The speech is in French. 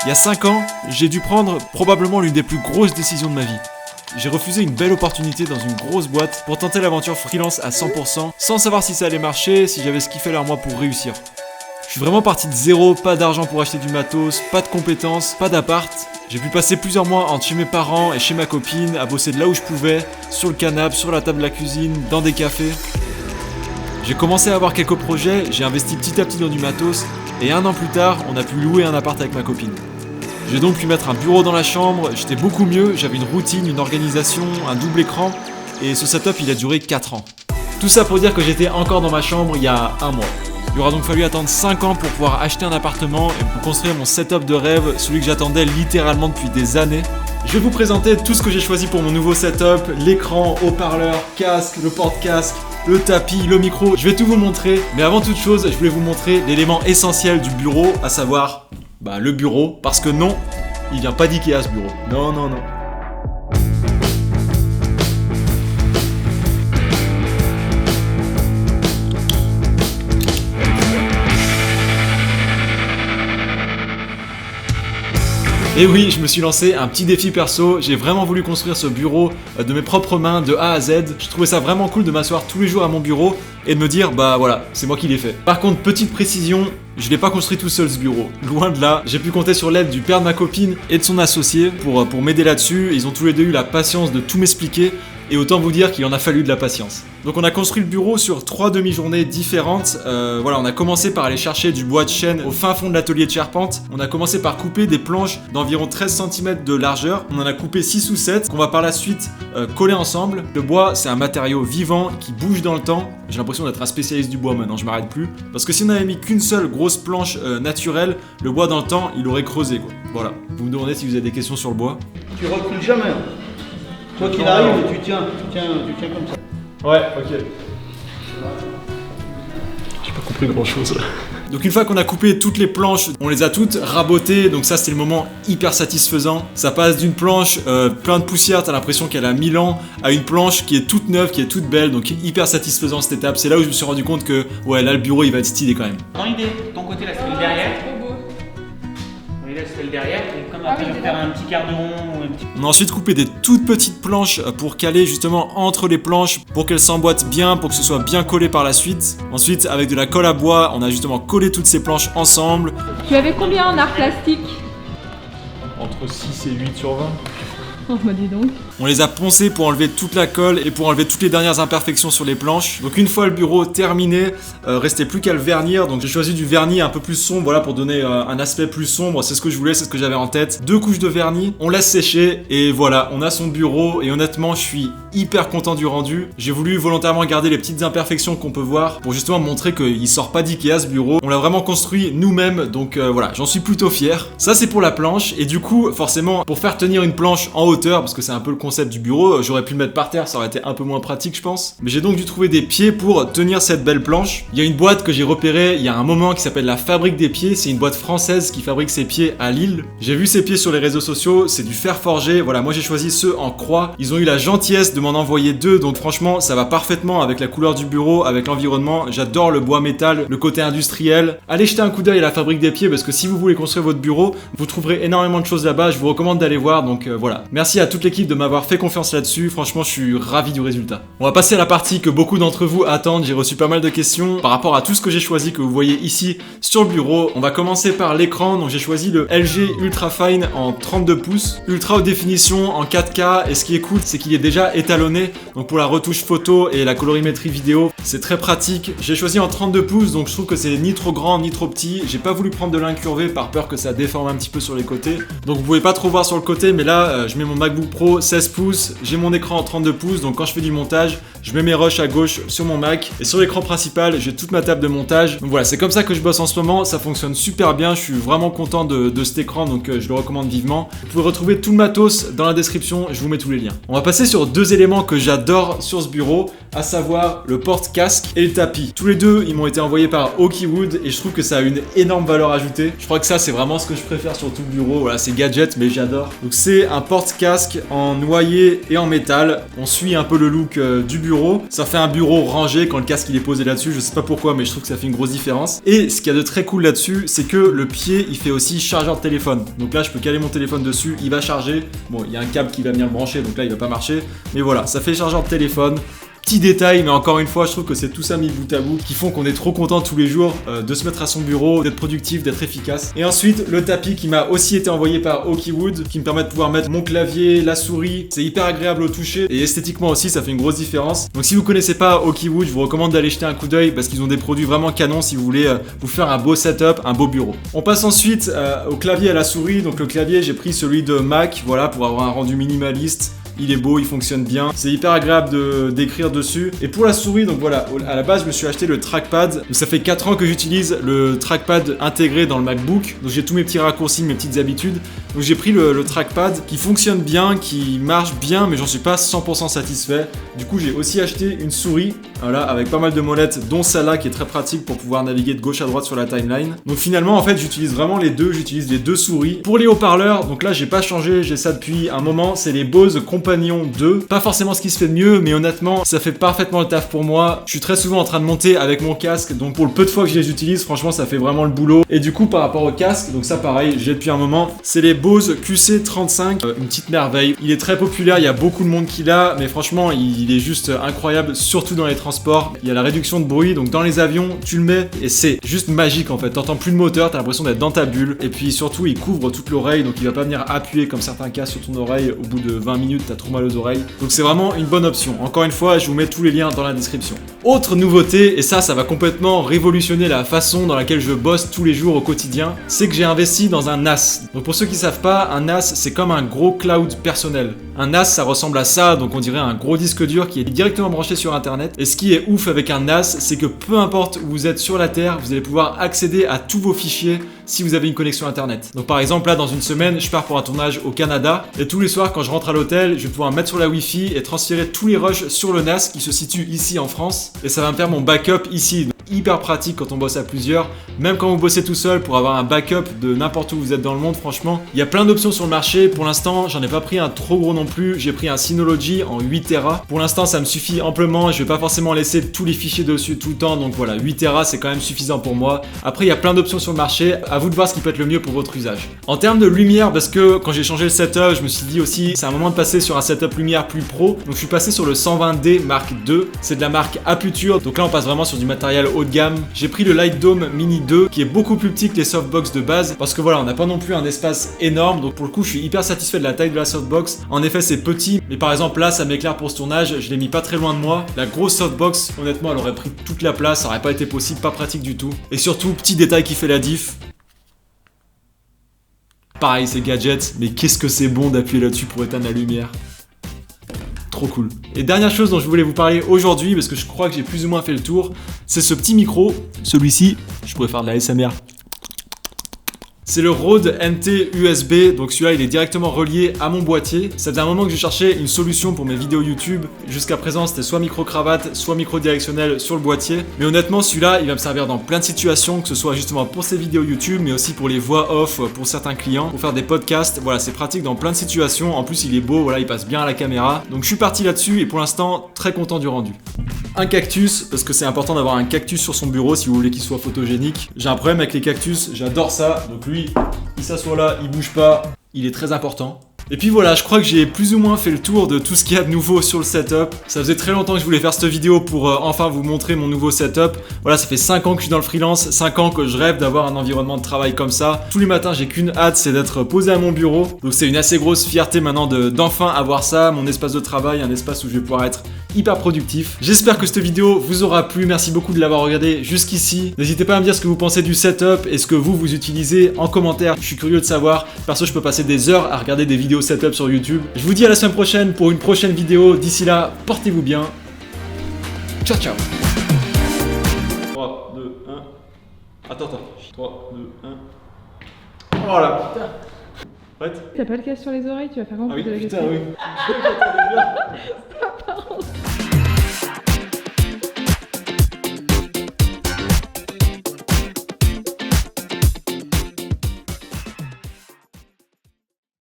Il y a 5 ans, j'ai dû prendre probablement l'une des plus grosses décisions de ma vie. J'ai refusé une belle opportunité dans une grosse boîte pour tenter l'aventure freelance à 100%, sans savoir si ça allait marcher, si j'avais ce qu'il fallait en moi pour réussir. Je suis vraiment parti de zéro, pas d'argent pour acheter du matos, pas de compétences, pas d'appart. J'ai pu passer plusieurs mois entre chez mes parents et chez ma copine, à bosser de là où je pouvais, sur le canapé, sur la table de la cuisine, dans des cafés. J'ai commencé à avoir quelques projets, j'ai investi petit à petit dans du matos, et 1 an plus tard, on a pu louer un appart avec ma copine. J'ai donc pu mettre un bureau dans la chambre, j'étais beaucoup mieux, j'avais une routine, une organisation, un double écran, et ce setup il a duré 4 ans. Tout ça pour dire que j'étais encore dans ma chambre il y a 1 mois. Il aura donc fallu attendre 5 ans pour pouvoir acheter un appartement et pour construire mon setup de rêve, celui que j'attendais littéralement depuis des années. Je vais vous présenter tout ce que j'ai choisi pour mon nouveau setup, l'écran, haut-parleur, casque, le porte-casque, le tapis, le micro, je vais tout vous montrer. Mais avant toute chose, je voulais vous montrer l'élément essentiel du bureau, à savoir, le bureau, parce que non, il vient pas d'Ikea ce bureau. Non. Et oui, je me suis lancé un petit défi perso, j'ai vraiment voulu construire ce bureau de mes propres mains, de A à Z. Je trouvais ça vraiment cool de m'asseoir tous les jours à mon bureau et de me dire, voilà, c'est moi qui l'ai fait. Par contre, petite précision, je l'ai pas construit tout seul ce bureau, loin de là. J'ai pu compter sur l'aide du père de ma copine et de son associé pour m'aider là-dessus. Ils ont tous les deux eu la patience de tout m'expliquer. Et autant vous dire qu'il en a fallu de la patience. Donc on a construit le bureau sur 3 demi-journées différentes. On a commencé par aller chercher du bois de chêne au fin fond de l'atelier de charpente. On a commencé par couper des planches d'environ 13 cm de largeur. On en a coupé 6 ou 7 qu'on va par la suite coller ensemble. Le bois, c'est un matériau vivant qui bouge dans le temps. J'ai l'impression d'être un spécialiste du bois maintenant, je m'arrête plus. Parce que si on avait mis qu'une seule grosse planche naturelle, le bois dans le temps, il aurait creusé quoi. Voilà. Vous me demandez si vous avez des questions sur le bois. Tu recules jamais. Toi qu'il arrive, tu tiens comme ça. Ouais, ok. J'ai pas compris grand chose là. Donc une fois qu'on a coupé toutes les planches, on les a toutes rabotées, donc ça c'était le moment hyper satisfaisant. Ça passe d'une planche plein de poussière, t'as l'impression qu'elle a 1000 ans, à une planche qui est toute neuve, qui est toute belle, donc hyper satisfaisant cette étape. C'est là où je me suis rendu compte que là le bureau il va être stylé quand même. Dans l'idée, de ton côté là c'est le derrière. Oui là c'est le derrière, et comme après je vais faire un petit quart de rond ou un petit... On a ensuite coupé des toutes petites planches pour caler justement entre les planches pour qu'elles s'emboîtent bien, pour que ce soit bien collé par la suite. Ensuite, avec de la colle à bois, on a justement collé toutes ces planches ensemble. Tu avais combien en art plastique? Entre 6 et 8 sur 20. Oh bah dis donc. On les a poncés pour enlever toute la colle et pour enlever toutes les dernières imperfections sur les planches. Donc une fois le bureau terminé, restait plus qu'à le vernir. Donc j'ai choisi du vernis un peu plus sombre, pour donner un aspect plus sombre. C'est ce que je voulais, c'est ce que j'avais en tête. 2 couches de vernis, on laisse sécher et voilà, on a son bureau. Et honnêtement, je suis hyper content du rendu. J'ai voulu volontairement garder les petites imperfections qu'on peut voir pour justement montrer qu'il sort pas d'Ikea ce bureau. On l'a vraiment construit nous-mêmes, donc j'en suis plutôt fier. Ça c'est pour la planche et du coup, forcément, pour faire tenir une planche en hauteur, parce que c'est un peu le concept du bureau, j'aurais pu le mettre par terre, ça aurait été un peu moins pratique je pense. Mais j'ai donc dû trouver des pieds pour tenir cette belle planche. Il y a une boîte que j'ai repérée il y a un moment qui s'appelle la Fabrique des Pieds, c'est une boîte française qui fabrique ses pieds à Lille. J'ai vu ces pieds sur les réseaux sociaux, c'est du fer forgé, moi j'ai choisi ceux en croix. Ils ont eu la gentillesse de m'en envoyer 2, donc franchement ça va parfaitement avec la couleur du bureau, avec l'environnement. J'adore le bois métal, le côté industriel. Allez jeter un coup d'œil à la Fabrique des Pieds parce que si vous voulez construire votre bureau, vous trouverez énormément de choses là-bas, je vous recommande d'aller voir, donc voilà. Merci à toute l'équipe de m'avoir fait confiance là-dessus, franchement je suis ravi du résultat. On va passer à la partie que beaucoup d'entre vous attendent, j'ai reçu pas mal de questions par rapport à tout ce que j'ai choisi que vous voyez ici sur le bureau. On va commencer par l'écran, donc j'ai choisi le LG Ultra Fine en 32 pouces, ultra haute définition en 4K et ce qui est cool c'est qu'il est déjà étalonné, donc pour la retouche photo et la colorimétrie vidéo, c'est très pratique. J'ai choisi en 32 pouces donc je trouve que c'est ni trop grand ni trop petit, j'ai pas voulu prendre de l'incurvé par peur que ça déforme un petit peu sur les côtés, donc vous pouvez pas trop voir sur le côté mais là je mets mon MacBook Pro 16 pouces, j'ai mon écran en 32 pouces, donc quand je fais du montage, je mets mes rushs à gauche sur mon Mac, et sur l'écran principal, j'ai toute ma table de montage. Donc voilà, c'est comme ça que je bosse en ce moment, ça fonctionne super bien, je suis vraiment content de cet écran, donc je le recommande vivement. Vous pouvez retrouver tout le matos dans la description, je vous mets tous les liens. On va passer sur 2 éléments que j'adore sur ce bureau. à savoir le porte-casque et le tapis. Tous les deux, ils m'ont été envoyés par Okiwood et je trouve que ça a une énorme valeur ajoutée. Je crois que ça, c'est vraiment ce que je préfère sur tout le bureau. Voilà, c'est gadget, mais j'adore. Donc c'est un porte-casque en noyer et en métal. On suit un peu le look du bureau. Ça fait un bureau rangé quand le casque il est posé là-dessus. Je sais pas pourquoi, mais je trouve que ça fait une grosse différence. Et ce qu'il y a de très cool là-dessus, c'est que le pied, il fait aussi chargeur de téléphone. Donc là, je peux caler mon téléphone dessus, il va charger. Bon, il y a un câble qui va venir le brancher, donc là, il va pas marcher. Mais voilà, ça fait chargeur de téléphone. Petit détail, mais encore une fois, je trouve que c'est tout ça mis bout à bout qui font qu'on est trop content tous les jours de se mettre à son bureau, d'être productif, d'être efficace. Et ensuite, le tapis qui m'a aussi été envoyé par Okiwood, qui me permet de pouvoir mettre mon clavier, la souris. C'est hyper agréable au toucher et esthétiquement aussi, ça fait une grosse différence. Donc si vous connaissez pas Okiwood, je vous recommande d'aller jeter un coup d'œil parce qu'ils ont des produits vraiment canons si vous voulez vous faire un beau setup, un beau bureau. On passe ensuite au clavier et à la souris. Donc le clavier, j'ai pris celui de Mac, voilà, pour avoir un rendu minimaliste. Il est beau, il fonctionne bien. C'est hyper agréable d'écrire dessus. Et pour la souris, donc voilà, à la base, je me suis acheté le trackpad. Donc ça fait 4 ans que j'utilise le trackpad intégré dans le MacBook. Donc j'ai tous mes petits raccourcis, mes petites habitudes. Donc j'ai pris le trackpad qui fonctionne bien, qui marche bien, mais j'en suis pas 100% satisfait. Du coup, j'ai aussi acheté une souris, voilà, avec pas mal de molettes, dont celle-là qui est très pratique pour pouvoir naviguer de gauche à droite sur la timeline. Donc finalement, en fait, j'utilise vraiment les deux. J'utilise les deux souris. Pour les haut-parleurs, donc là, j'ai pas changé, j'ai ça depuis un moment. C'est les Bose Companion 2. Pas forcément ce qui se fait de mieux, mais honnêtement, ça fait parfaitement le taf pour moi. Je suis très souvent en train de monter avec mon casque, donc pour le peu de fois que je les utilise, franchement, ça fait vraiment le boulot. Et du coup, par rapport au casque, donc ça pareil, j'ai depuis un moment, c'est les Bose QC35, une petite merveille. Il est très populaire, il y a beaucoup de monde qui l'a, mais franchement, il est juste incroyable, surtout dans les transports. Il y a la réduction de bruit, donc dans les avions, tu le mets et c'est juste magique en fait. T'entends plus le moteur, t'as l'impression d'être dans ta bulle. Et puis surtout, il couvre toute l'oreille, donc il va pas venir appuyer comme certains casques sur ton oreille. Au bout de 20 minutes, t'as trop mal aux oreilles. Donc c'est vraiment une bonne option. Encore une fois, je vous mets tous les liens dans la description. Autre nouveauté, et ça va complètement révolutionner la façon dans laquelle je bosse tous les jours au quotidien, c'est que j'ai investi dans un NAS. Donc pour ceux qui savent pas, un NAS c'est comme un gros cloud personnel. Un NAS ça ressemble à ça, donc on dirait un gros disque dur qui est directement branché sur internet. Et ce qui est ouf avec un NAS, c'est que peu importe où vous êtes sur la Terre, vous allez pouvoir accéder à tous vos fichiers si vous avez une connexion internet. Donc par exemple là dans une semaine, je pars pour un tournage au Canada et tous les soirs quand je rentre à l'hôtel, je vais pouvoir mettre sur la Wi-Fi et transférer tous les rushs sur le NAS qui se situe ici en France et ça va me faire mon backup ici. Donc, hyper pratique quand on bosse à plusieurs, même quand vous bossez tout seul pour avoir un backup de n'importe où vous êtes dans le monde. Franchement, il y a plein d'options sur le marché. Pour l'instant, j'en ai pas pris un trop gros non plus. J'ai pris un Synology en 8 Tera. Pour l'instant, ça me suffit amplement. Je vais pas forcément laisser tous les fichiers dessus tout le temps. Donc voilà, 8 Tera, c'est quand même suffisant pour moi. Après, il y a plein d'options sur le marché. À vous de voir ce qui peut être le mieux pour votre usage. En termes de lumière, parce que quand j'ai changé le setup, je me suis dit aussi, c'est un moment de passer sur un setup lumière plus pro. Donc je suis passé sur le 120D Mark II. C'est de la marque Aputure. Donc là, on passe vraiment sur du matériel haut de gamme. J'ai pris le Light Dome Mini 2 qui est beaucoup plus petit que les softbox de base parce que voilà, on n'a pas non plus un espace énorme. Donc pour le coup, je suis hyper satisfait de la taille de la softbox. En effet, c'est petit, mais par exemple là, ça m'éclaire pour ce tournage. Je l'ai mis pas très loin de moi. La grosse softbox, honnêtement, elle aurait pris toute la place. Ça aurait pas été possible, pas pratique du tout. Et surtout, petit détail qui fait la diff. Pareil, c'est gadget, mais qu'est-ce que c'est bon d'appuyer là-dessus pour éteindre la lumière. Trop cool. Et dernière chose dont je voulais vous parler aujourd'hui, parce que je crois que j'ai plus ou moins fait le tour, c'est ce petit micro. Celui-ci, je pourrais faire de la ASMR. C'est le Rode NT USB, donc celui-là il est directement relié à mon boîtier. Ça faisait un moment que je cherchais une solution pour mes vidéos YouTube. Jusqu'à présent c'était soit micro-cravate, soit micro-directionnel sur le boîtier. Mais honnêtement celui-là il va me servir dans plein de situations, que ce soit justement pour ces vidéos YouTube, mais aussi pour les voix off pour certains clients, pour faire des podcasts. Voilà, c'est pratique dans plein de situations. En plus il est beau, voilà, il passe bien à la caméra. Donc je suis parti là-dessus et pour l'instant très content du rendu. Un cactus, parce que c'est important d'avoir un cactus sur son bureau si vous voulez qu'il soit photogénique. J'ai un problème avec les cactus, j'adore ça. Donc lui, il s'assoit là, il bouge pas, il est très important. Et puis voilà, je crois que j'ai plus ou moins fait le tour de tout ce qu'il y a de nouveau sur le setup. Ça faisait très longtemps que je voulais faire cette vidéo pour enfin vous montrer mon nouveau setup. Voilà, ça fait 5 ans que je suis dans le freelance, 5 ans que je rêve d'avoir un environnement de travail comme ça. Tous les matins, j'ai qu'une hâte, c'est d'être posé à mon bureau. Donc c'est une assez grosse fierté maintenant d'enfin avoir ça, mon espace de travail, un espace où je vais pouvoir être hyper productif. J'espère que cette vidéo vous aura plu. Merci beaucoup de l'avoir regardé jusqu'ici. N'hésitez pas à me dire ce que vous pensez du setup et ce que vous utilisez en commentaire. Je suis curieux de savoir. Perso, je peux passer des heures à regarder des vidéos setup sur YouTube. Je vous dis à la semaine prochaine pour une prochaine vidéo. D'ici là, portez-vous bien. Ciao, ciao. 3, 2, 1. Attends. 3, 2, 1. Voilà, putain. T'as pas le casque sur les oreilles, tu vas faire comment Ah oui, pour te putain, dégager? oui.